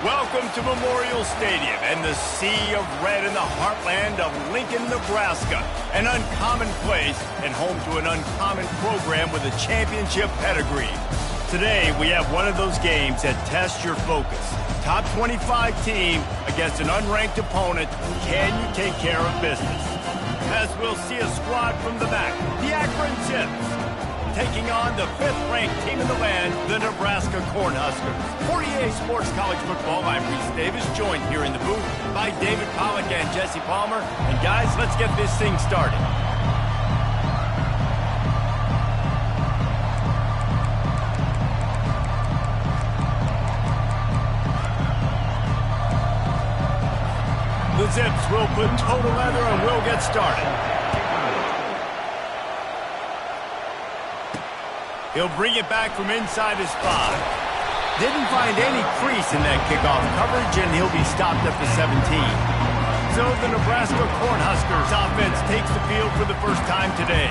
Welcome to Memorial Stadium and the sea of red in the heartland of Lincoln, Nebraska. An uncommon place and home to an uncommon program with a championship pedigree. Today, we have one of those games that tests your focus. Top 25 team against an unranked opponent. Can you take care of business? As we'll see a squad from the back, the Akron Zips, taking on the 5th-ranked team in the land, the Nebraska Cornhuskers. 48 Sports College Football, I'm Reese Davis, joined here in the booth by David Pollack and Jesse Palmer. And guys, let's get this thing started. The Zips will put total leather and we'll get started. He'll bring it back from inside his 5. Didn't find any crease in that kickoff coverage, and he'll be stopped at the 17. So the Nebraska Cornhuskers offense takes the field for the first time today.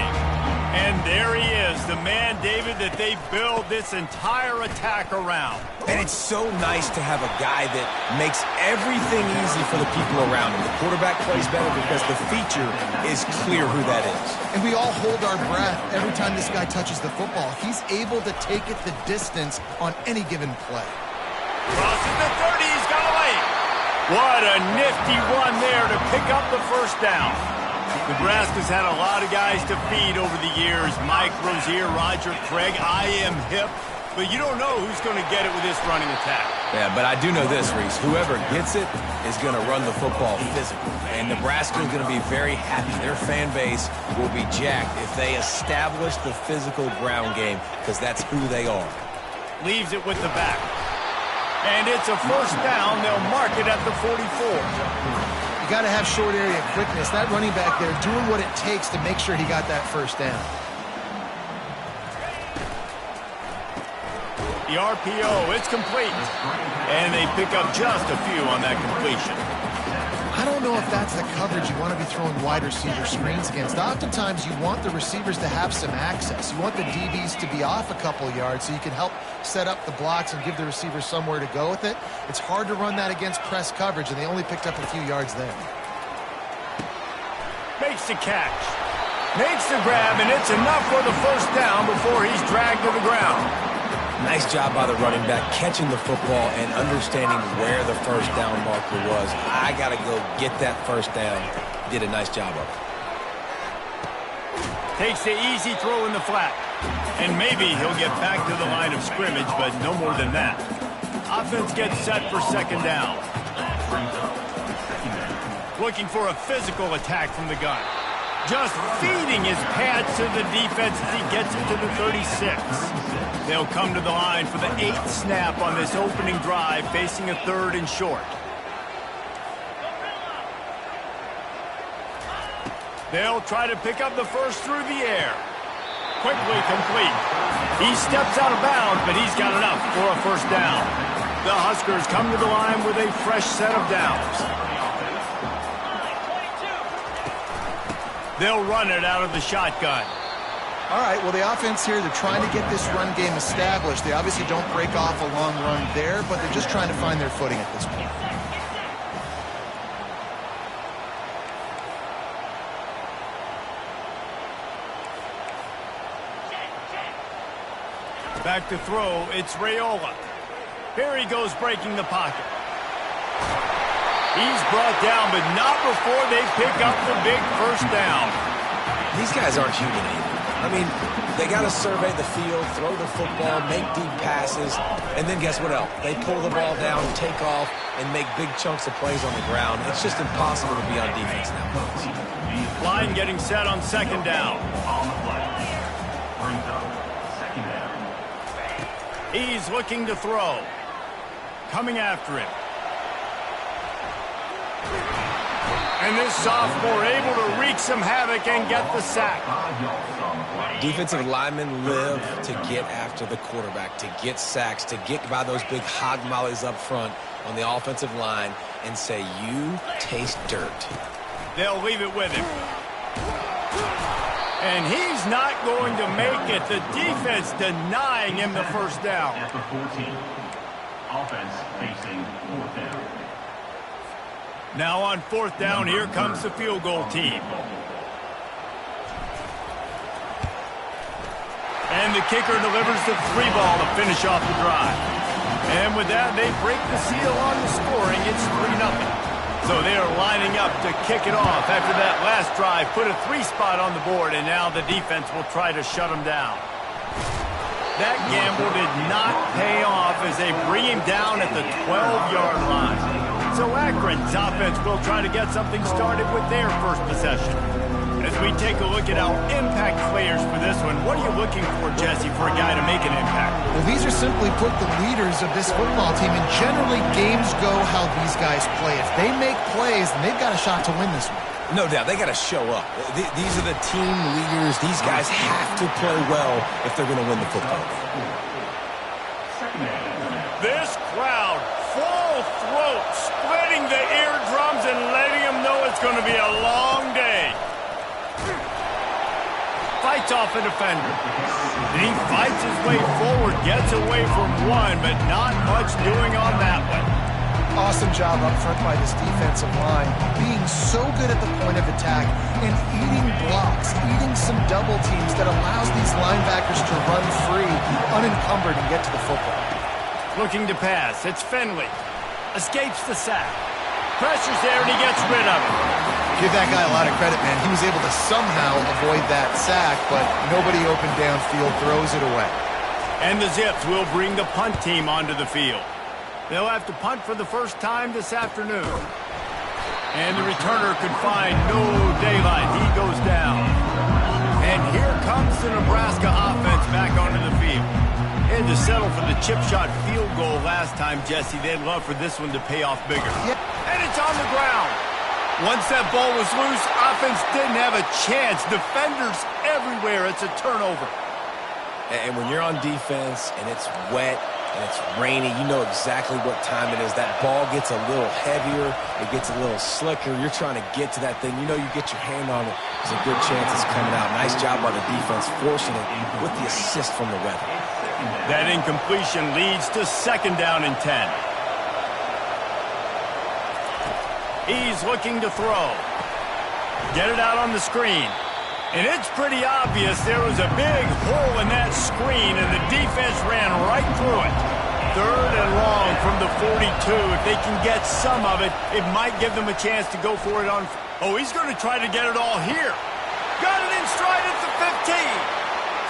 And there he is, the man, David, that they build this entire attack around. And it's so nice to have a guy that makes everything easy for the people around him. The quarterback plays better because the feature is clear who that is. And we all hold our breath every time this guy touches the football. He's able to take it the distance on any given play. Crosses the 30, he's got away. What a nifty run there to pick up the first down. Nebraska's had a lot of guys to feed over the years. Mike Rozier, Roger Craig, I am hip. But you don't know who's going to get it with this running attack. Yeah, but I do know this, Reese. Whoever gets it is going to run the football physical. And Nebraska is going to be very happy. Their fan base will be jacked if they establish the physical ground game, because that's who they are. Leaves it with the back. And it's a first down. They'll mark it at the 44. You got to have short area quickness. That running back there doing what it takes to make sure he got that first down. The RPO, it's complete. And they pick up just a few on that completion. I don't know if that's the coverage you want to be throwing wide receiver screens against. Oftentimes, you want the receivers to have some access. You want the DBs to be off a couple yards so you can help set up the blocks and give the receivers somewhere to go with it. It's hard to run that against press coverage, and they only picked up a few yards there. Makes the catch. Makes the grab, and it's enough for the first down before he's dragged to the ground. Nice job by the running back catching the football and understanding where the first down marker was. I got to go get that first down. Did a nice job of it. Takes the easy throw in the flat. And maybe he'll get back to the line of scrimmage, but no more than that. Offense gets set for second down. Looking for a physical attack from the gun. Just feeding his pads to the defense as he gets it to the 36. They'll come to the line for the 8th snap on this opening drive, facing a 3rd and short. They'll try to pick up the first through the air. Quickly complete. He steps out of bounds, but he's got enough for a first down. The Huskers come to the line with a fresh set of downs. They'll run it out of the shotgun. All right, well, the offense here, they're trying to get this run game established. They obviously don't break off a long run there, but they're just trying to find their footing at this point. Back to throw, it's Raiola. Here he goes breaking the pocket. He's brought down, but not before they pick up the big first down. These guys aren't human either. I mean, they got to survey the field, throw the football, make deep passes, and then guess what else? They pull the ball down, take off, and make big chunks of plays on the ground. It's just impossible to be on defense now. Line getting set on second down. He's looking to throw. Coming after him. And this sophomore able to wreak some havoc and get the sack. Defensive linemen live to get after the quarterback, to get sacks, to get by those big hog mollies up front on the offensive line and say, you taste dirt. They'll leave it with him. And he's not going to make it. The defense denying him the first down. Offense facing fourth down. Now on fourth down, here comes the field goal team. And the kicker delivers the free ball to finish off the drive. And with that, they break the seal on the scoring. It's 3-0. So they are lining up to kick it off after that last drive. Put a 3 spot on the board, and now the defense will try to shut them down. That gamble did not pay off as they bring him down at the 12-yard line. So Akron's offense will try to get something started with their first possession. As we take a look at our impact players for this one, what are you looking for, Jesse, for a guy to make an impact? Well, these are simply put the leaders of this football team, and generally games go how these guys play. If they make plays, then they've got a shot to win this one. No doubt, they got to show up. These are the team leaders. These guys have to play well if they're going to win the football game. This crowd, full throat, splitting the eardrums and letting them know it's going to be a long day. Fights off a defender. He fights his way forward, gets away from one, but not much doing on that one. Awesome job up front by this defensive line, being so good at the point of attack and eating blocks, eating some double teams that allows these linebackers to run free, unencumbered, and get to the football. Looking to pass, it's Finley. Escapes the sack. Pressure's there, and he gets rid of it. Give that guy a lot of credit, man. He was able to somehow avoid that sack, but nobody open downfield, throws it away. And the Zips will bring the punt team onto the field. They'll have to punt for the first time this afternoon. And the returner could find no daylight. He goes down. And here comes the Nebraska offense back onto the field. They had to settle for the chip shot field goal last time, Jesse. They'd love for this one to pay off bigger. Yep. And it's on the ground. Once that ball was loose, offense didn't have a chance. Defenders everywhere. It's a turnover. And when you're on defense and it's wet and it's rainy, you know exactly what time it is. That ball gets a little heavier. It gets a little slicker. You're trying to get to that thing. You know you get your hand on it. There's a good chance it's coming out. Nice job by the defense forcing it with the assist from the weather. That incompletion leads to 2nd down and 10. He's looking to throw. Get it out on the screen. And it's pretty obvious there was a big hole in that screen, and the defense ran right through it. 3rd and long from the 42. If they can get some of it, it might give them a chance to go for it on... Oh, he's going to try to get it all here. Got it in stride at the 15.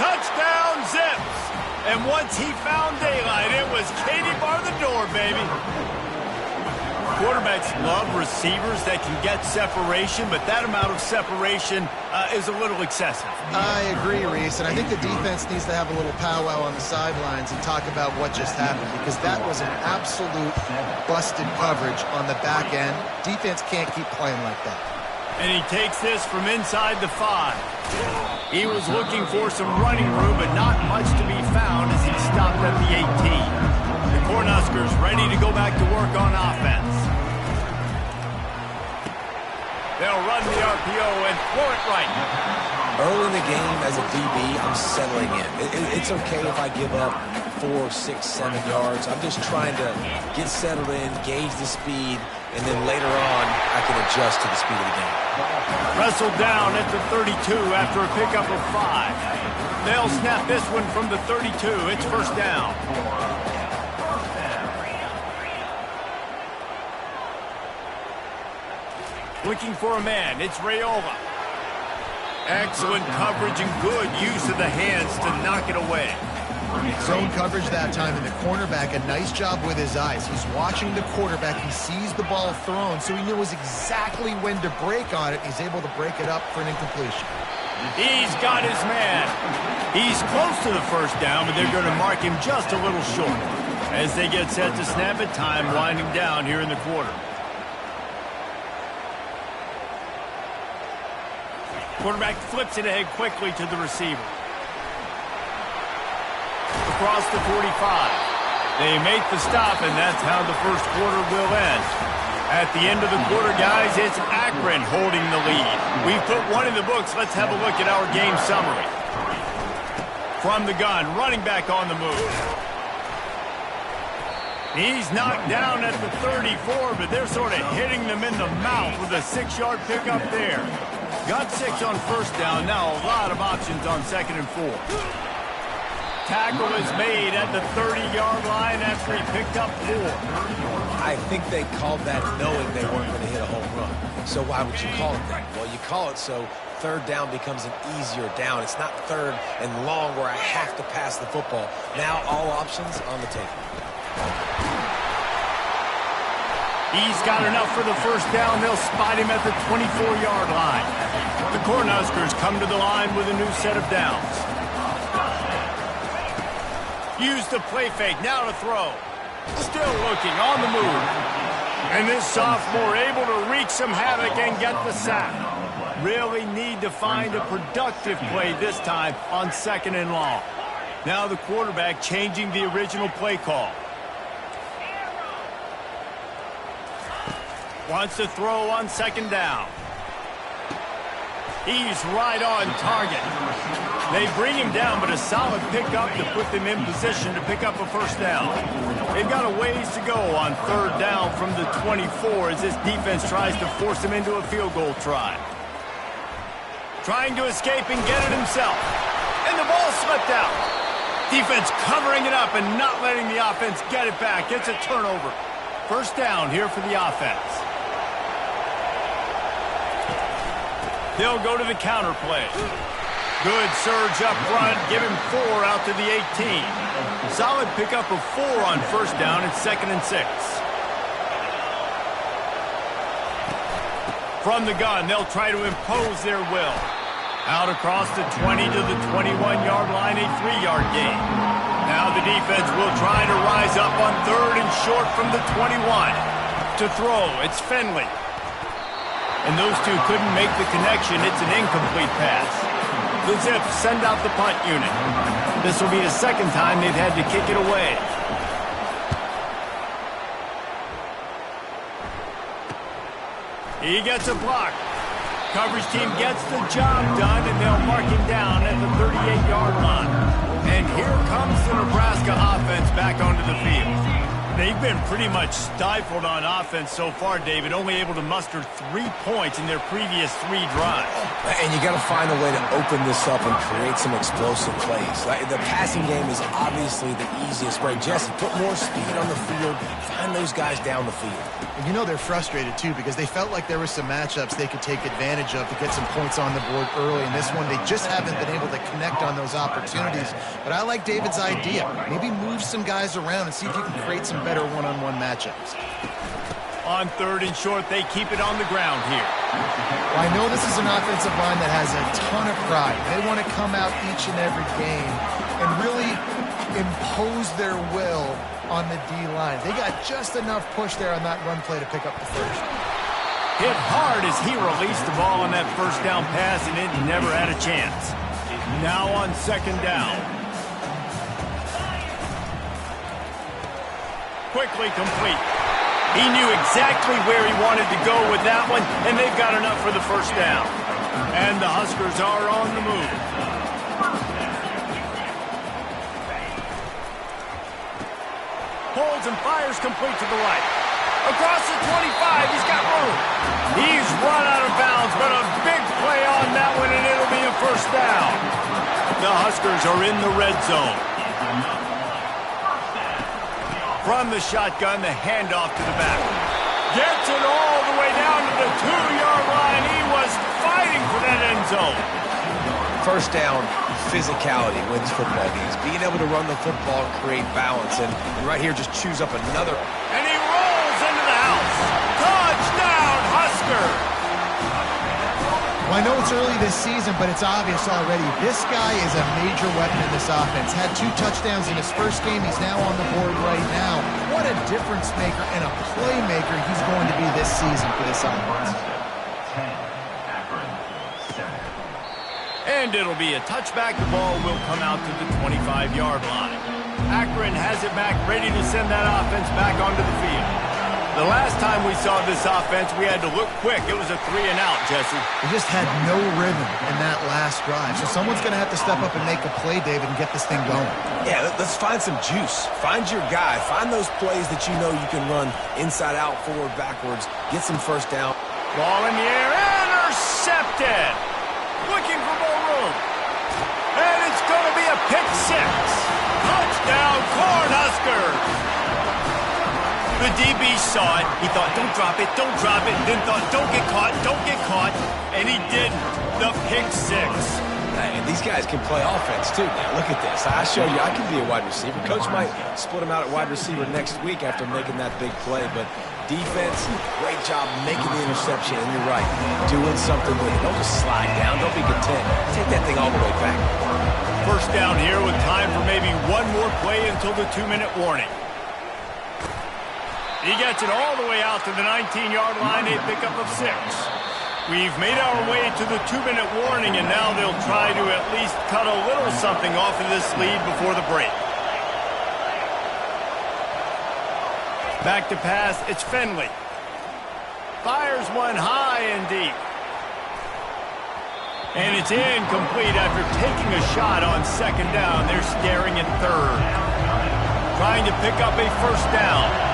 Touchdown, Zips. And once he found daylight, it was Katie bar the door, baby. Quarterbacks love receivers that can get separation, but that amount of separation is a little excessive. I agree, Reese, and I think the defense needs to have a little powwow on the sidelines and talk about what just happened, because that was an absolute busted coverage on the back end. Defense can't keep playing like that. And he takes this from inside the 5. He was looking for some running room, but not much to be found as he stopped at the 18. The Cornhuskers ready to go back to work on offense. They'll run the RPO and throw it right. Early in the game, as a DB, I'm settling in. It's okay if I give up 4, 6, 7 yards. I'm just trying to get settled in, gauge the speed, and then later on, I can adjust to the speed of the game. Wrestled down at the 32 after a pickup of 5. They'll snap this one from the 32. It's 1st down. Looking for a man, it's Rayola. Excellent coverage and good use of the hands to knock it away. Zone coverage that time, and the cornerback, a nice job with his eyes. He's watching the quarterback. He sees the ball thrown, so he knows exactly when to break on it. He's able to break it up for an incompletion. He's got his man. He's close to the 1st down, but they're going to mark him just a little short. As they get set to snap it, time winding down here in the quarter. Quarterback flips it ahead quickly to the receiver. Across the 45. They make the stop, and that's how the 1st quarter will end. At the end of the quarter, guys, it's Akron holding the lead. We've put one in the books. Let's have a look at our game summary. From the gun, running back on the move. He's knocked down at the 34, but they're sort of hitting them in the mouth with a 6-yard pickup there. Got 6 on first down. Now a lot of options on 2nd and 4. Tackle is made at the 30-yard line after he picked up 4. I think they called that knowing they weren't going to hit a home run. So why would you call it that? Well, you call it so 3rd down becomes an easier down. It's not 3rd and long where I have to pass the football. Now all options on the table. He's got enough for the first down. They'll spot him at the 24-yard line. The Cornhuskers come to the line with a new set of downs. Use the play fake, now to throw. Still looking, on the move. And this sophomore able to wreak some havoc and get the sack. Really need to find a productive play this time on 2nd and long. Now the quarterback changing the original play call. Wants to throw on 2nd down. He's right on target. They bring him down, but a solid pickup to put them in position to pick up a first down. They've got a ways to go on 3rd down from the 24 as this defense tries to force him into a field goal try. Trying to escape and get it himself. And the ball slipped out. Defense covering it up and not letting the offense get it back. It's a turnover. First down here for the offense. They'll go to the counter play. Good surge up front. Give him 4 out to the 18. Solid pickup of 4 on first down. It's 2nd and 6. From the gun, they'll try to impose their will. Out across the 20 to the 21-yard line, a 3-yard gain. Now the defense will try to rise up on 3rd and short from the 21. To throw, it's Finley. And those two couldn't make the connection. It's an incomplete pass. The Zips send out the punt unit. This will be the 2nd time they've had to kick it away. He gets a block. Coverage team gets the job done, and they'll mark him down at the 38-yard line. And here comes the Nebraska offense back onto the field. They've been pretty much stifled on offense so far, David, only able to muster 3 points in their previous 3 drives. And you got to find a way to open this up and create some explosive plays. The passing game is obviously the easiest way. Jesse, put more speed on the field, find those guys down the field. And you know they're frustrated, too, because they felt like there were some matchups they could take advantage of to get some points on the board early. In this one, they just haven't been able to connect on those opportunities. But I like David's idea. Maybe move some guys around and see if you can create some better one-on-one matchups. On 3rd and short, they keep it on the ground here. Well, I know this is an offensive line that has a ton of pride. They want to come out each and every game and really impose their will on the D-line. They got just enough push there on that run play to pick up the first. Hit hard as he released the ball on that first down pass, and it never had a chance. Now on 2nd down. Quickly complete. He knew exactly where he wanted to go with that one, and they've got enough for the first down. And the Huskers are on the move. Holds and fires complete to the right. Across the 25, he's got room. He's run out of bounds, but a big play on that one, and it'll be a first down. The Huskers are in the red zone. From the shotgun, the handoff to the back. Gets it all the way down to the 2-yard line. He was fighting for that end zone. First down, physicality wins football games. Being able to run the football and create balance. And right here, just choose up another. And he rolls into the house. Touchdown, Husker. Well, I know it's early this season, but it's obvious already. This guy is a major weapon in this offense. Had 2 touchdowns in his first game. He's now on the board right now. What a difference maker and a playmaker he's going to be this season for this offense. 10, Akron, 7. And it'll be a touchback. The ball will come out to the 25-yard line. Akron has it back, ready to send that offense back onto the field. The last time we saw this offense, we had to look quick. It was a 3-and-out, Jesse. We just had no rhythm in that last drive. So someone's going to have to step up and make a play, David, and get this thing going. Yeah, let's find some juice. Find your guy. Find those plays that you know you can run inside out, forward, backwards. Get some first down. Ball in the air, intercepted. Looking for more room. And it's going to be a pick six. Touchdown, Cornhuskers. The DB saw it. He thought, don't drop it, don't drop it. Then thought, don't get caught, don't get caught. And he didn't. The pick six. Hey, these guys can play offense, too. Now, look at this. I showed you I can be a wide receiver. Coach might split him out at wide receiver next week after making that big play. But defense, great job making the interception. And you're right, doing something with it. Don't just slide down. Don't be content. Take that thing all the way back. First down here with time for maybe one more play until the 2-minute warning. He gets it all the way out to the 19-yard line, a pickup of 6. We've made our way to the 2-minute warning, and now they'll try to at least cut a little something off of this lead before the break. Back to pass, it's Finley. Fires one high and deep. And it's incomplete after taking a shot on second down. They're staring at third. Trying to pick up a first down.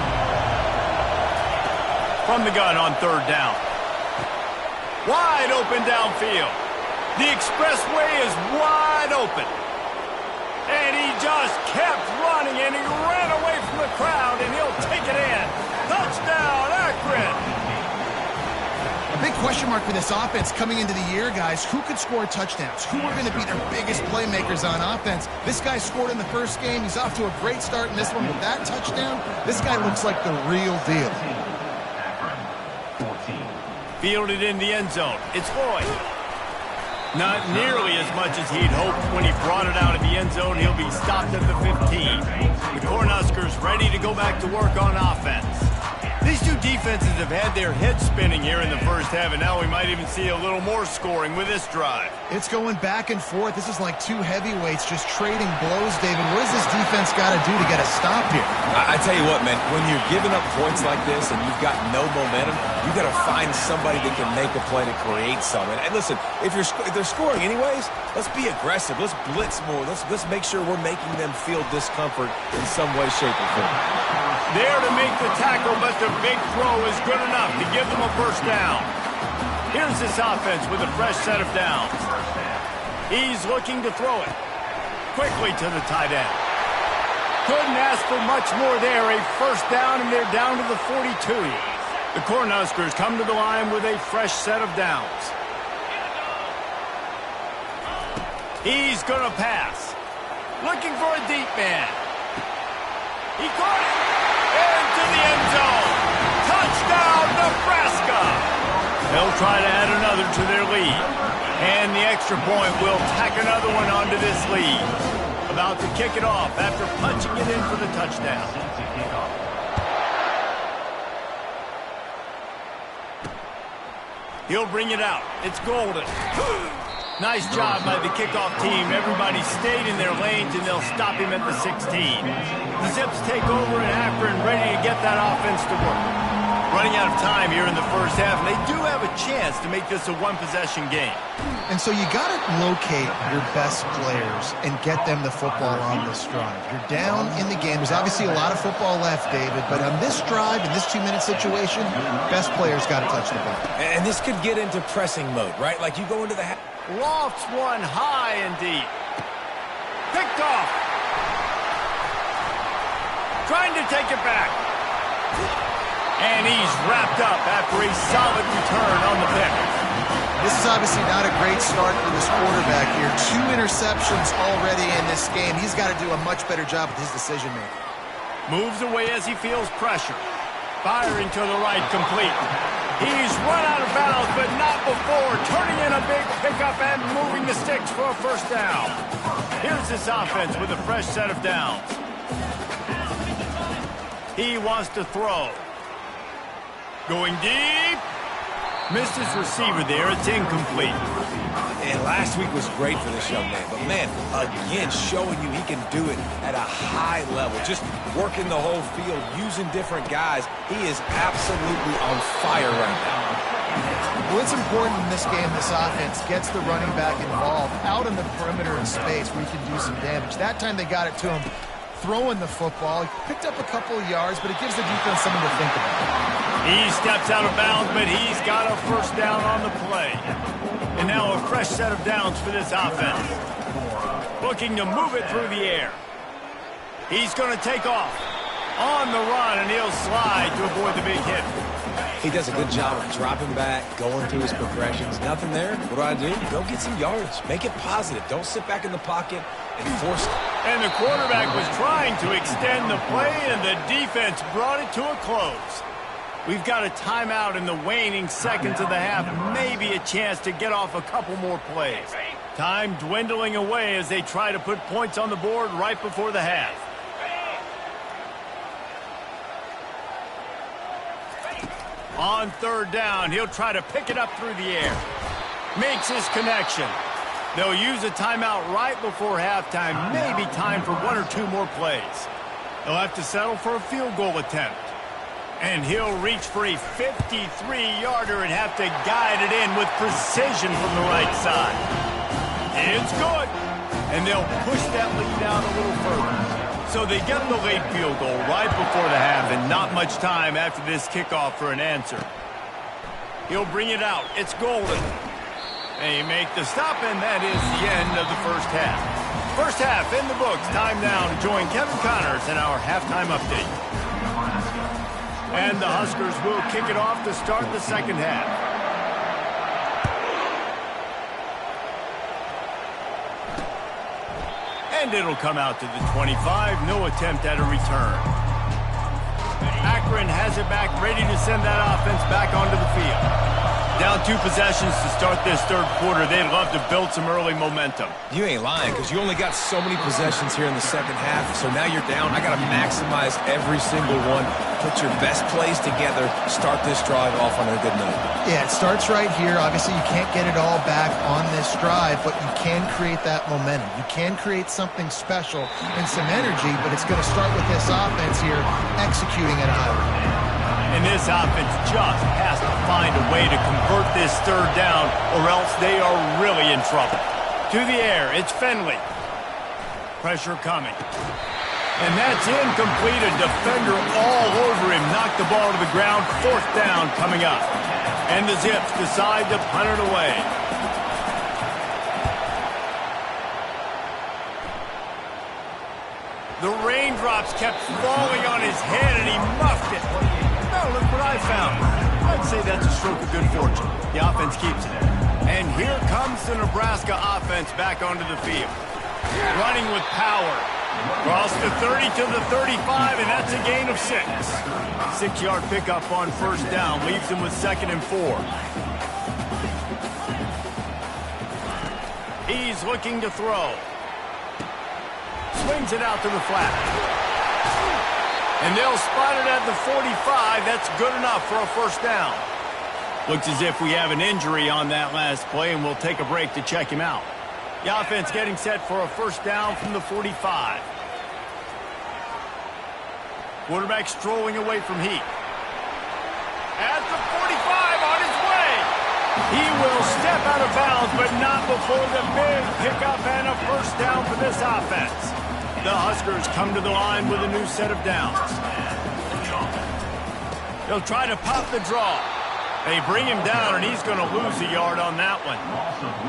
From the gun on third down. Wide open downfield. The expressway is wide open. And he just kept running, and he ran away from the crowd, and he'll take it in. Touchdown, Akron. A big question mark for this offense coming into the year, guys. Who could score touchdowns? Who are going to be their biggest playmakers on offense? This guy scored in the first game. He's off to a great start in this one with that touchdown. This guy looks like the real deal. Fielded in the end zone. It's Lloyd. Not nearly as much as he'd hoped when he brought it out of the end zone. He'll be stopped at the 15. The Cornhuskers ready to go back to work on offense. These two defenses have had their heads spinning here in the first half, and now we might even see a little more scoring with this drive. It's going back and forth. This is like two heavyweights just trading blows, David. What does this defense got to do to get a stop here? I tell you what, man, when you're giving up points like this and you've got no momentum, you got to find somebody that can make a play to create something. And listen, if they're scoring anyways, let's be aggressive. Let's blitz more. Let's make sure we're making them feel discomfort in some way, shape, or form. There to make the tackle, but the big throw is good enough to give them a first down. Here's this offense with a fresh set of downs. He's looking to throw it quickly to the tight end. Couldn't ask for much more there. A first down, and they're down to the 42. The Cornhuskers come to the line with a fresh set of downs. He's going to pass. Looking for a deep man. He caught it. Into the end zone. Touchdown, Nebraska. They'll try to add another to their lead. And the extra point will tack another one onto this lead. About to kick it off after punching it in for the touchdown. He'll bring it out. It's Golden. Nice job by the kickoff team. Everybody stayed in their lanes, and they'll stop him at the 16. The Zips take over in Akron, ready to get that offense to work. Running out of time here in the first half, and they do have a chance to make this a one-possession game. And so you got to locate your best players and get them the football on this drive. You're down in the game. There's obviously a lot of football left, David, but on this drive, in this 2-minute situation, best players got to touch the ball. And this could get into pressing mode, right? Like you go into the half. Lofts one high and deep. Picked off. Trying to take it back. And he's wrapped up after a solid return on the pick. This is obviously not a great start for this quarterback here. 2 interceptions already in this game. He's got to do a much better job with his decision-making. Moves away as he feels pressure. Firing to the right, complete. He's run out of bounds, but not before. Turning in a big pickup and moving the sticks for a first down. Here's this offense with a fresh set of downs. He wants to throw. Going deep. Missed his receiver there. It's incomplete. And last week was great for this young man. But, man, again, showing you he can do it at a high level. Just working the whole field, using different guys. He is absolutely on fire right now. Well, it's important in this game, this offense gets the running back involved out in the perimeter in space where he can do some damage. That time they got it to him throwing the football. He picked up a couple of yards, but it gives the defense something to think about. He steps out of bounds, but he's got a first down on the play. And now a fresh set of downs for this offense. Looking to move it through the air. He's going to take off on the run, and he'll slide to avoid the big hit. He does a good job of dropping back, going through his progressions. Nothing there. What do? Go get some yards. Make it positive. Don't sit back in the pocket and force it. And the quarterback was trying to extend the play, and the defense brought it to a close. We've got a timeout in the waning seconds of the half. Maybe a chance to get off a couple more plays. Time dwindling away as they try to put points on the board right before the half. On third down, he'll try to pick it up through the air. Makes his connection. They'll use a timeout right before halftime. Maybe time for one or two more plays. They'll have to settle for a field goal attempt. And he'll reach for a 53-yarder and have to guide it in with precision from the right side. It's good. And they'll push that lead out a little further. So they get the late field goal right before the half, and not much time after this kickoff for an answer. He'll bring it out. It's golden. They make the stop, and that is the end of the first half. First half in the books. Time now to join Kevin Connors in our halftime update. And the Huskers will kick it off to start the second half. And it'll come out to the 25. No attempt at a return. Akron has it back, ready to send that offense back onto the field. Down 2 possessions to start this third quarter. They'd love to build some early momentum. You ain't lying, because you only got so many possessions here in the second half, so now you're down. I got to maximize every single one. Put your best plays together. Start this drive off on a good note. Yeah, it starts right here. Obviously, you can't get it all back on this drive, but you can create that momentum. You can create something special and some energy, but it's going to start with this offense here executing at a high level. And this offense just has to find a way to convert this third down, or else they are really in trouble. To the air, it's Finley. Pressure coming. And that's incomplete. A defender all over him. Knocked the ball to the ground. Fourth down coming up. And the Zips decide to punt it away. The raindrops kept falling on his head, and he muffed it. Oh, look what I found. I'd say that's a stroke of good fortune. The offense keeps it. And here comes the Nebraska offense back onto the field. Running with power. Cross the 30 to the 35, and that's a gain of 6. 6-yard pickup on first down. Leaves him with 2nd and 4. He's looking to throw. Swings it out to the flat. And they'll spot it at the 45. That's good enough for a first down. Looks as if we have an injury on that last play, and we'll take a break to check him out. The offense getting set for a first down from the 45. Quarterback strolling away from Heat. At the 45, on his way. He will step out of bounds, but not before the big pickup and a first down for this offense. The Huskers come to the line with a new set of downs. They'll try to pop the draw. They bring him down, and he's going to lose a yard on that one.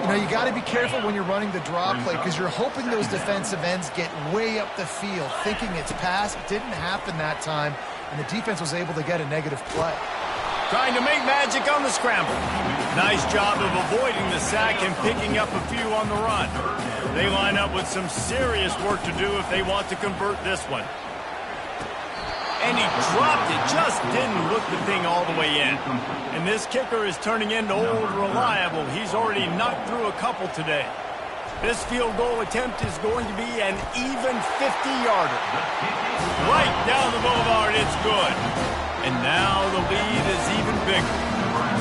You know, you got to be careful when you're running the draw play because you're hoping those defensive ends get way up the field, thinking it's pass. Didn't happen that time, and the defense was able to get a negative play. Trying to make magic on the scramble. Nice job of avoiding the sack and picking up a few on the run. They line up with some serious work to do if they want to convert this one. And he dropped it, just didn't look the thing all the way in. And this kicker is turning into old reliable. He's already knocked through a couple today. This field goal attempt is going to be an even 50-yarder. Right down the boulevard, it's good. And now the lead is even bigger.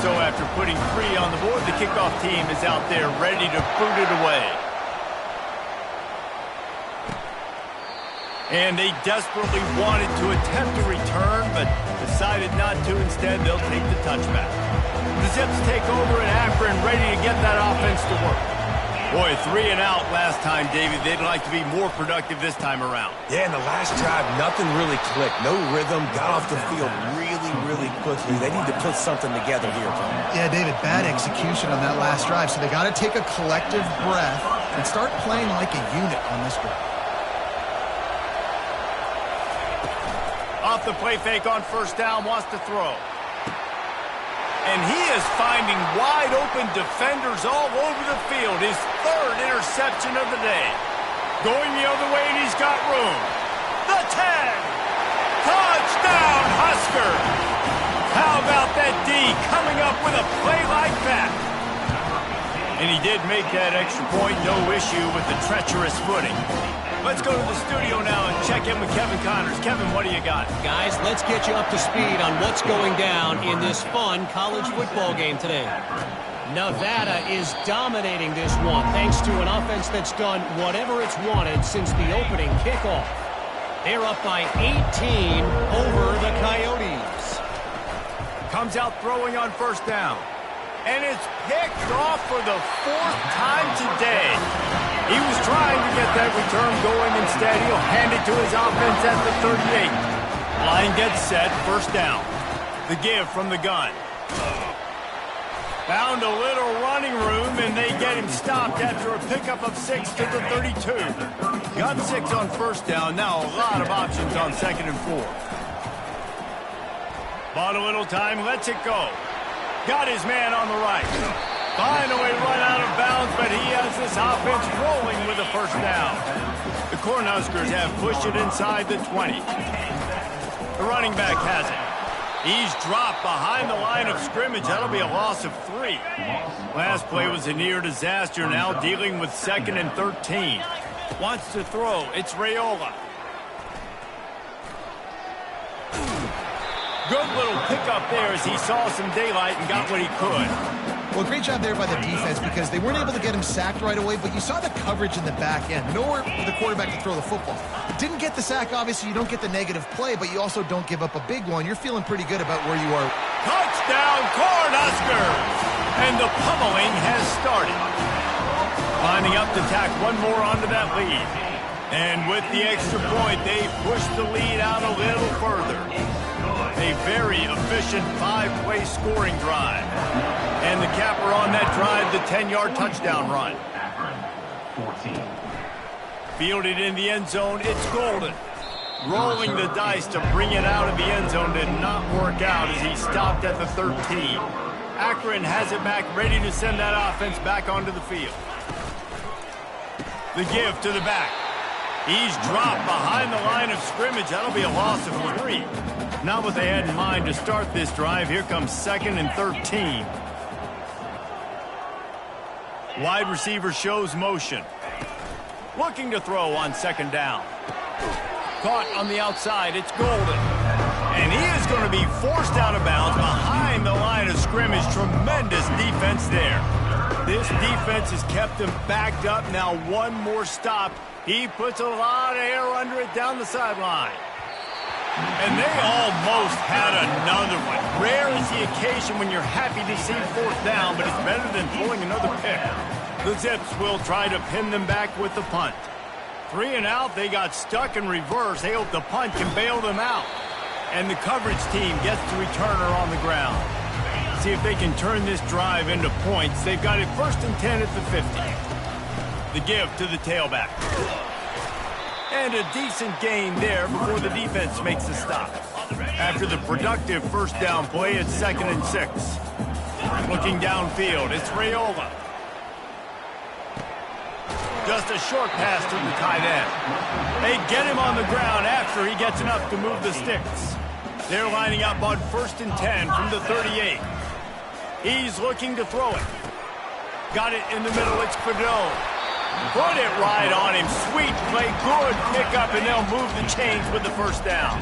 So after putting 3 on the board, the kickoff team is out there ready to boot it away. And they desperately wanted to attempt a return, but decided not to. Instead, they'll take the touchback. The Zips take over in Akron, ready to get that offense to work. Boy, 3 and out last time, David. They'd like to be more productive this time around. Yeah, in the last drive, nothing really clicked. No rhythm, got off the field really quickly. They need to put something together here, Tom. Yeah, David, bad execution on that last drive, so they got to take a collective breath and start playing like a unit on this drive. Off the play fake on first down, wants to throw. And he is finding wide-open defenders all over the field. His 3rd interception of the day. Going the other way, and he's got room. The 10. Touchdown, Husker. How about that D coming up with a play like that? And he did make that extra point. No issue with the treacherous footing. Let's go to the studio now and check in with Kevin Connors. Kevin, what do you got? Guys, let's get you up to speed on what's going down in this fun college football game today. Nevada is dominating this one thanks to an offense that's done whatever it's wanted since the opening kickoff. They're up by 18 over the Coyotes. Comes out throwing on first down. And it's picked off for the 4th time today. He was trying to get that return going. Instead, he'll hand it to his offense at the 38. Line gets set, first down. The give from the gun. Found a little running room, and they get him stopped after a pickup of 6 to the 32. Got 6 on first down. Now a lot of options on 2nd and 4. Bought a little time, lets it go. Got his man on the right. Finally run out of bounds, but he has this offense rolling with a first down. The Cornhuskers have pushed it inside the 20. The running back has it. He's dropped behind the line of scrimmage. That'll be a loss of 3. Last play was a near disaster. Now dealing with 2nd and 13. Wants to throw. It's Raiola. Good little pickup there as he saw some daylight and got what he could. Well, great job there by the defense because they weren't able to get him sacked right away, but you saw the coverage in the back end. Nowhere for the quarterback to throw the football. Didn't get the sack, obviously. You don't get the negative play, but you also don't give up a big one. You're feeling pretty good about where you are. Touchdown, Cornhuskers! And the pummeling has started. Lining up to tack one more onto that lead. And with the extra point, they push the lead out a little further. A very efficient 5-play scoring drive. And the capper on that drive, the 10-yard touchdown run. Fielded in the end zone, it's Golden. Rolling the dice to bring it out of the end zone did not work out as he stopped at the 13. Akron has it back, ready to send that offense back onto the field. The give to the back. He's dropped behind the line of scrimmage. That'll be a loss of 3. Not what they had in mind to start this drive. Here comes 2nd and 13. Wide receiver shows motion. Looking to throw on 2nd down. Caught on the outside. It's Golden. And he is going to be forced out of bounds behind the line of scrimmage. Tremendous defense there. This defense has kept him backed up. Now one more stop. He puts a lot of air under it down the sideline. And they almost had another one. Rare is the occasion when you're happy to see 4th down, but it's better than throwing another pick. The Zips will try to pin them back with the punt. 3 and out, they got stuck in reverse. They hope the punt can bail them out. And the coverage team gets the returner on the ground. See if they can turn this drive into points. They've got it 1st and 10 at the 50. The give to the tailback. And a decent gain there before the defense makes the stop. After the productive first down play, it's 2nd and 6. Looking downfield, it's Raiola. Just a short pass to the tight end. They get him on the ground after he gets enough to move the sticks. They're lining up on 1st and 10 from the 38. He's looking to throw it. Got it in the middle, it's Fedot. Put it right on him. Sweet play, good pickup, and they'll move the chains with the first down.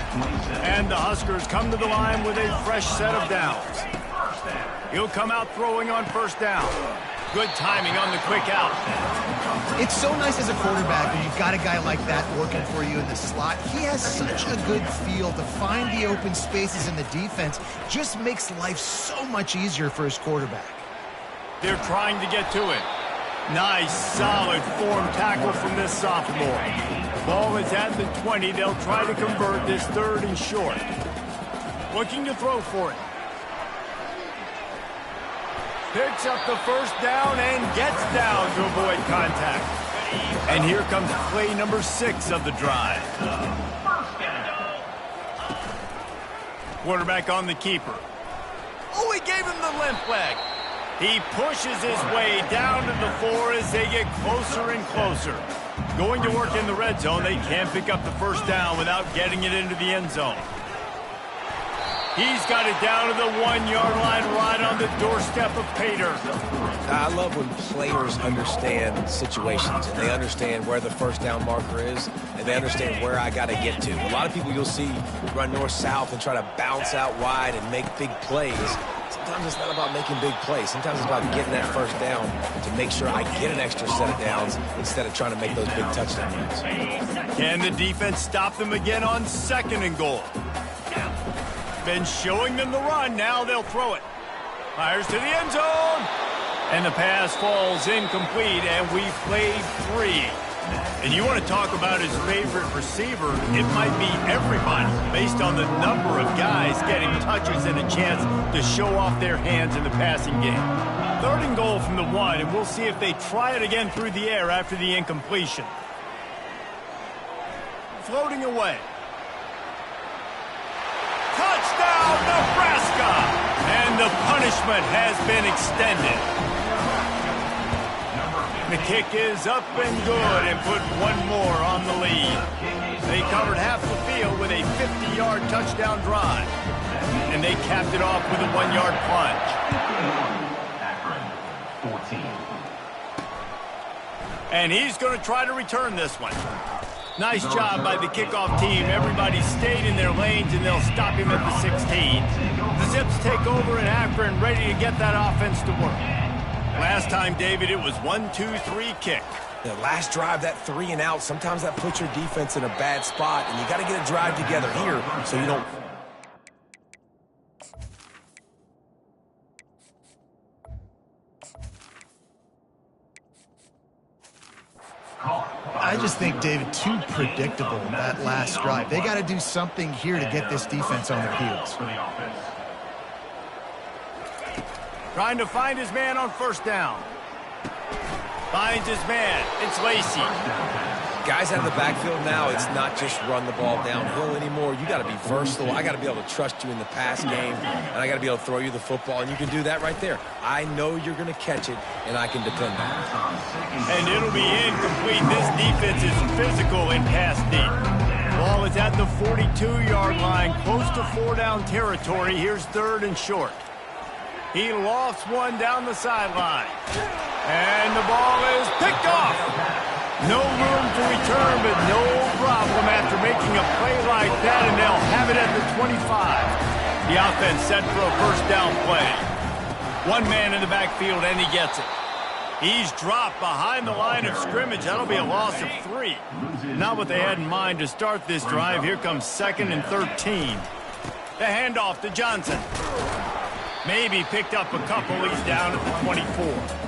And the Huskers come to the line with a fresh set of downs. He'll come out throwing on first down. Good timing on the quick out. It's so nice as a quarterback when you've got a guy like that working for you in the slot. He has such a good feel to find the open spaces in the defense. Just makes life so much easier for his quarterback. They're trying to get to it. Nice, solid form tackle from this sophomore. Ball is at the 20. They'll try to convert this 3rd and short. Looking to throw for it. Picks up the first down and gets down to avoid contact. And here comes play number 6 of the drive. Quarterback on the keeper. Oh, he gave him the limp leg. He pushes his way down to the 4 as they get closer and closer. Going to work in the red zone. They can't pick up the first down without getting it into the end zone. He's got it down to the 1-yard line right on the doorstep of Pater. I love when players understand situations and they understand where the first down marker is and they understand where I got to get to. A lot of people you'll see run north-south and try to bounce out wide and make big plays. Sometimes it's not about making big plays. Sometimes it's about getting that first down to make sure I get an extra set of downs instead of trying to make those big touchdown runs. Can the defense stop them again on 2nd and goal? Been showing them the run. Now they'll throw it. Fires to the end zone. And the pass falls incomplete, and we've played 3. And you want to talk about his favorite receiver, it might be everybody based on the number of guys getting touches and a chance to show off their hands in the passing game. 3rd and goal from the 1, and we'll see if they try it again through the air after the incompletion. Floating away. Touchdown, Nebraska! And the punishment has been extended. The kick is up and good and put 1 more on the lead. They covered half the field with a 50-yard touchdown drive. And they capped it off with a 1-yard plunge. Akron, 14. And he's going to try to return this one. Nice job by the kickoff team. Everybody stayed in their lanes, and they'll stop him at the 16. The Zips take over in Akron, ready to get that offense to work. Last time, David, it was 1-2-3 kick. The last drive, that 3 and out, sometimes that puts your defense in a bad spot, and you got to get a drive together here so you don't... I just think, David, too predictable that last drive. They got to do something here to get this defense on their heels. Trying to find his man on first down. Finds his man. It's Lacey. Guys out of the backfield now, it's not just run the ball downhill anymore. You got to be versatile. I got to be able to trust you in the pass game, and I got to be able to throw you the football, and you can do that right there. I know you're going to catch it, and I can depend on it. And it'll be incomplete. This defense is physical in pass deep. Ball is at the 42-yard line, close to 4-down territory. Here's 3rd and short. He lofts one down the sideline. And the ball is picked off. No room to return, but no problem after making a play like that, and they'll have it at the 25. The offense set for a first down play. 1 man in the backfield, and he gets it. He's dropped behind the line of scrimmage. That'll be a loss of 3. Not what they had in mind to start this drive. Here comes 2nd and 13. The handoff to Johnson. Maybe picked up a couple. He's down at the 24.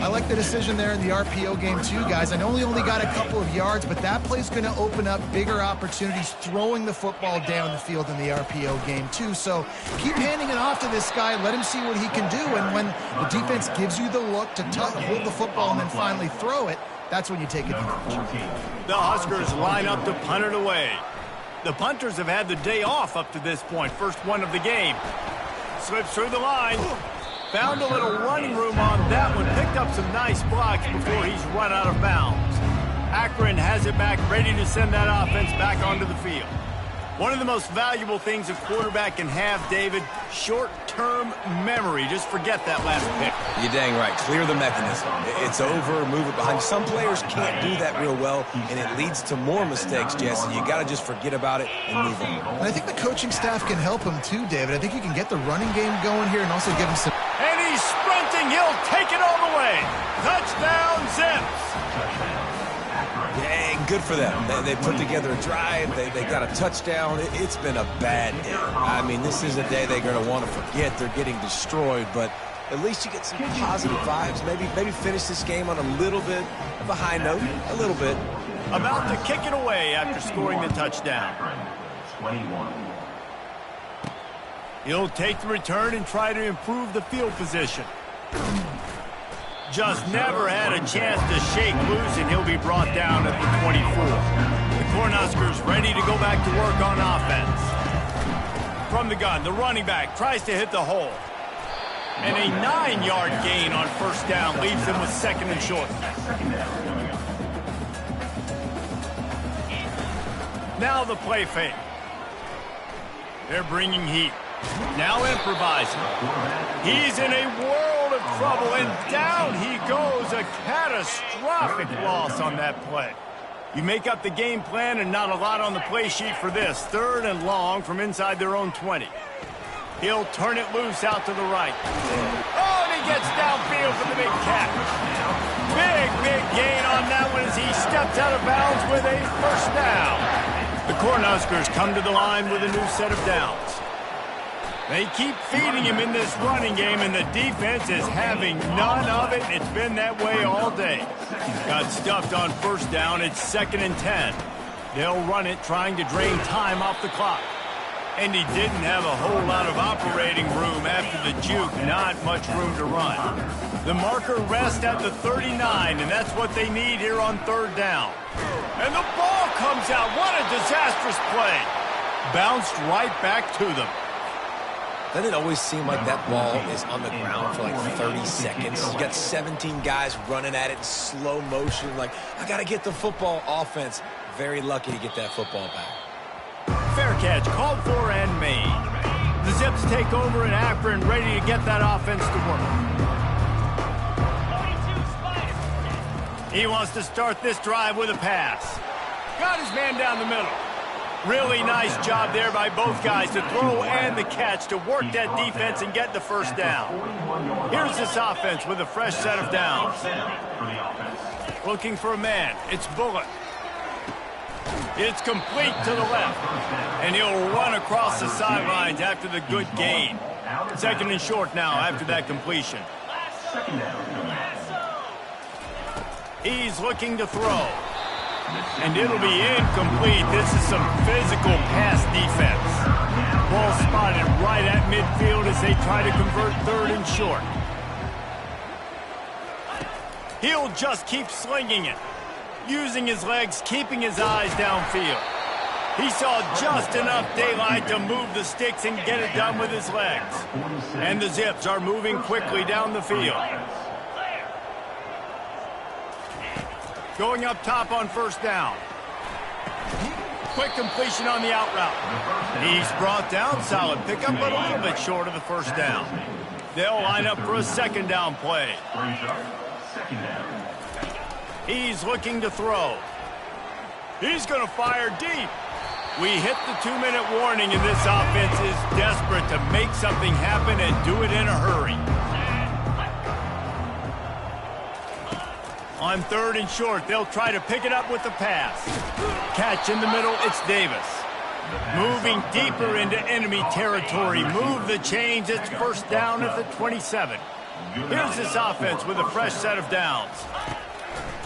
I like the decision there in the RPO game too, guys. I know he only got a couple of yards, but that play's going to open up bigger opportunities throwing the football down the field in the RPO game too. So keep handing it off to this guy. Let him see what he can do. And when the defense gives you the look to hold the football and then finally throw it, that's when you take advantage. The Huskers line up to punt it away. The punters have had the day off up to this point. First one of the game. Slips through the line. Found a little running room on that one. Picked up some nice blocks before he's run out of bounds. Akron has it back, ready to send that offense back onto the field. One of the most valuable things a quarterback can have, David, short-term memory. Just forget that last pick. You're dang right. Clear the mechanism. It's over, move it behind. Some players can't do that real well, and it leads to more mistakes, Jesse. You got to just forget about it and move on. And I think the coaching staff can help him too, David. I think you can get the running game going here and also give him some... throwing. He'll take it all the way. Touchdown, Zips. Yeah, good for them. They put together a drive. They got a touchdown. It's been a bad day. I mean, this is a day they're going to want to forget. They're getting destroyed, but at least you get some positive vibes. Maybe finish this game on a little bit of a high note. A little bit. About to kick it away after scoring the touchdown. 21. He'll take the return and try to improve the field position. Just never had a chance to shake loose, and he'll be brought down at the 24. The Cornhuskers ready to go back to work on offense. From the gun, the running back tries to hit the hole. And a 9-yard gain on first down leaves him with second and short. Now the play fake. They're bringing heat. Now improvising. He's in a world of trouble, and down he goes. A catastrophic loss on that play. You make up the game plan and not a lot on the play sheet for this. 3rd and long from inside their own 20. He'll turn it loose out to the right. Oh, and he gets downfield for the big catch. Big gain on that one as he steps out of bounds with a first down. The Cornhuskers come to the line with a new set of downs. They keep feeding him in this running game, and the defense is having none of it. It's been that way all day. Got stuffed on first down. It's 2nd and 10. They'll run it, trying to drain time off the clock. And he didn't have a whole lot of operating room after the juke. Not much room to run. The marker rests at the 39, and that's what they need here on 3rd down. And the ball comes out. What a disastrous play. Bounced right back to them. Doesn't it always seem like that ball is on the ground for like 30 seconds? You got 17 guys running at it in slow motion. Like, I got to get the football. Offense, very lucky to get that football back. Fair catch, called for and made. The Zips take over in Akron, ready to get that offense to work. He wants to start this drive with a pass. Got his man down the middle. Really nice job there by both guys to throw and the catch to work that defense and get the first down. Here's this offense with a fresh set of downs. Looking for a man. It's Bullock. It's complete to the left. And he'll run across the sidelines after the good gain. 2nd and short now after that completion. He's looking to throw. And it'll be incomplete. This is some physical pass defense. Ball spotted right at midfield as they try to convert 3rd and short. He'll just keep slinging it. Using his legs, keeping his eyes downfield. He saw just enough daylight to move the sticks and get it done with his legs. And the Zips are moving quickly down the field. Going up top on first down. Quick completion on the out route. He's brought down, solid pickup, but a little bit short of the first down. They'll line up for a 2nd down play. He's looking to throw. He's going to fire deep. We hit the 2-minute warning, and this offense is desperate to make something happen and do it in a hurry. On 3rd and short, they'll try to pick it up with the pass. Catch in the middle, it's Davis. Moving deeper into enemy territory. Move the chains, it's first down at the 27. Here's this offense with a fresh set of downs.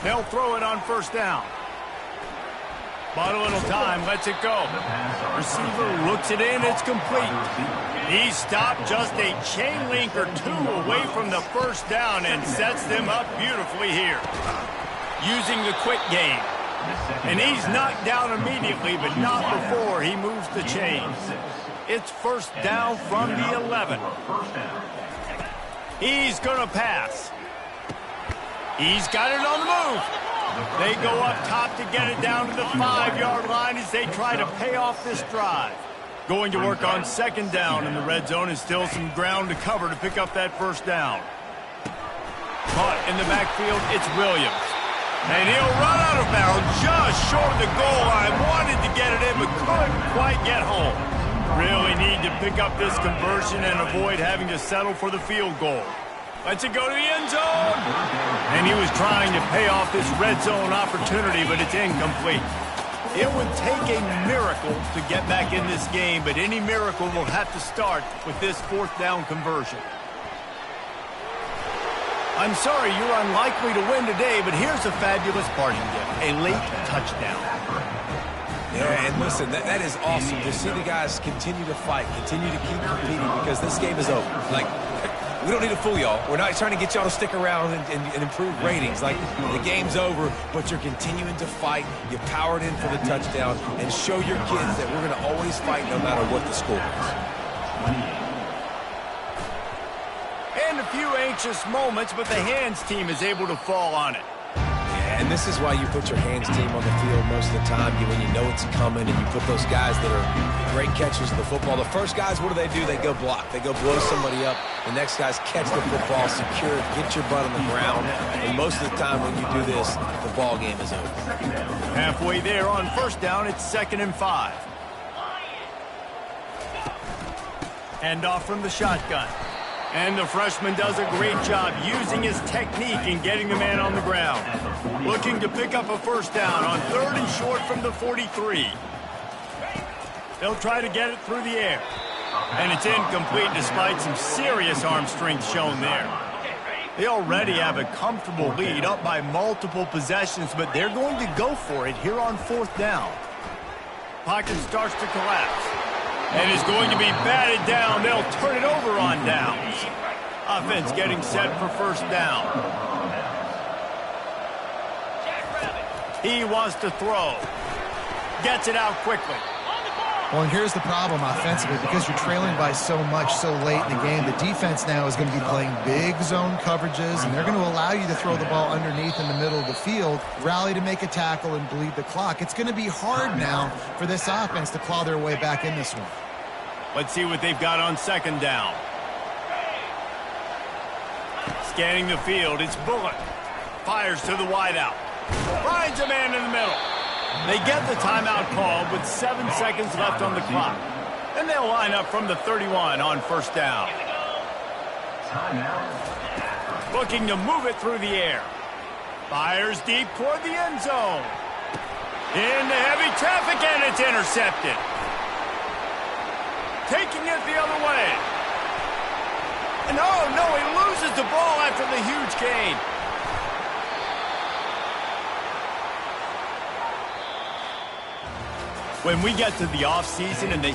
They'll throw it on first down. Bought a little time, lets it go. Receiver looks it in, it's complete. He stopped just a chain link or 2 away from the first down and sets them up beautifully here. Using the quick game. And he's knocked down immediately, but not before he moves the chains. It's first down from the 11. He's going to pass. He's got it on the move. They go up top to get it down to the 5-yard line as they try to pay off this drive. Going to work on 2nd down in the red zone, and still some ground to cover to pick up that first down. Caught in the backfield, it's Williams. And he'll run out of bounds just short of the goal line. Wanted to get it in, but couldn't quite get home. Really need to pick up this conversion and avoid having to settle for the field goal. Lets it go to the end zone. And he was trying to pay off this red zone opportunity, but it's incomplete. It would take a miracle to get back in this game, but any miracle will have to start with this fourth down conversion. I'm sorry you're unlikely to win today, but here's a fabulous parting gift, a late touchdown. Yeah, and listen, that is awesome to see the guys continue to fight, continue to keep competing, because this game is over. Like, we don't need to fool y'all. We're not trying to get y'all to stick around and improve ratings. Like, the game's over, but you're continuing to fight. You powered in for the touchdown, and show your kids that we're going to always fight no matter what the score is. And a few anxious moments, but the hands team is able to fall on it. And this is why you put your hands team on the field most of the time, when you know it's coming, and you put those guys that are great catchers of the football. The first guys, what do? They go block. They go blow somebody up. The next guys catch the football, secure it, get your butt on the ground. And most of the time when you do this, the ball game is over. Halfway there on first down, it's 2nd and 5. Hand off from the shotgun. And the freshman does a great job using his technique and getting the man on the ground. Looking to pick up a first down on 3rd and short from the 43. They'll try to get it through the air. And it's incomplete despite some serious arm strength shown there. They already have a comfortable lead, up by multiple possessions, but they're going to go for it here on 4th down. Pocket starts to collapse. And is going to be batted down. They'll turn it over on downs. Offense getting set for first down. He wants to throw. Gets it out quickly. Well, and here's the problem offensively. Because you're trailing by so much so late in the game, the defense now is going to be playing big zone coverages, and they're going to allow you to throw the ball underneath in the middle of the field, rally to make a tackle, and bleed the clock. It's going to be hard now for this offense to claw their way back in this one. Let's see what they've got on 2nd down. Scanning the field, it's Bullock. Fires to the wideout. Finds a man in the middle. They get the timeout called with 7 seconds left on the clock. And they'll line up from the 31 on first down. Looking to move it through the air. Fires deep toward the end zone. Into heavy traffic, and it's intercepted. Taking it the other way. And oh no, he loses the ball after the huge gain. When we get to the offseason and they